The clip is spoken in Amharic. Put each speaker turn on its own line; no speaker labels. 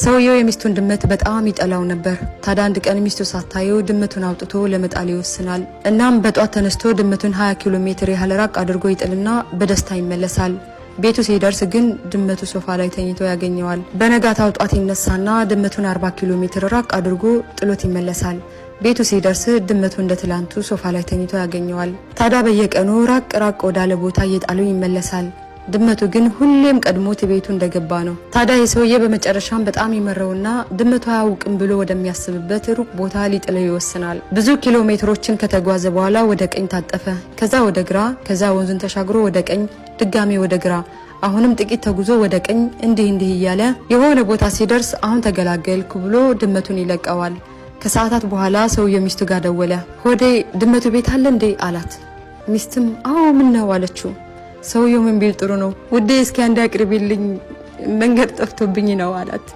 ሰውየው የሚስቱን ድመት በጣም ይጠላው ነበር። ታዲያ አንድ ቀን ሚስቱ ሳታየው ድመቱን አውጥቶ ለመጣል ይወስናል። እናም በጧት ተነስቶ ድመቱን 20 ኪሎ ሜትር ያህል ራቅ አድርጎ ይጥልና በደስታ ይመለሳል። ቤቱ ሲደርስ ግን ድመቱ ሶፋ ላይ ተኝቶ ያገኘዋል። በነጋታው ጧት ይነሳና ድመቱን 40 ኪሎ ሜትር ራቅ አድርጎ ጥሎት ይመለሳል። ቤቱ ሲደርስ ድመቱ እንደ ትላንቱ ሶፋ ላይ ተኝቶ ያገኘዋል። ታዲያ በየቀኑ ራቅ ወዳለ ቦታ እየጣለው ይመለሳል። ድመቱ ግን ሁሌም ቀድሞት ቤቱ እንደገባ ነው። ታዲያ የሰውዬ በመጨረሻም በጣም ይመረውና ድመቱ አያውቅም ብሎ ወደሚያስብበት ሩቅ ቦታ ሊጥለው ይወስናል። ብዙ ኪሎ ሜትሮችን ከተጓዘ በኋላ ወደ ቀኝ ታጠፈ፣ ከዛ ወደ ግራ፣ ከዛ ወንዙን ተሻግሮ ወደ ቀኝ፣ ድጋሜ ወደ ግራ፣ አሁንም ጥቂት ተጉዞ ወደ ቀኝ፣ እንዲህ እያለ የሆነ ቦታ ሲደርስ አሁን ተገላገልኩ ብሎ ድመቱን ይለቀዋል። ከሰዓታት በኋላ ሰውዬው ሚስቱ ጋር ደወለ። ሆዴ ድመቱ ቤት አለ እንዴ አላት። ሚስትም አዎ ምን ነው አለችው። ሰውየው ምን ቢል ጥሩ ነው ውዴ እስኪ አንድ አቅርቢልኝ መንገድ ጠፍቶብኝ ነው አላት።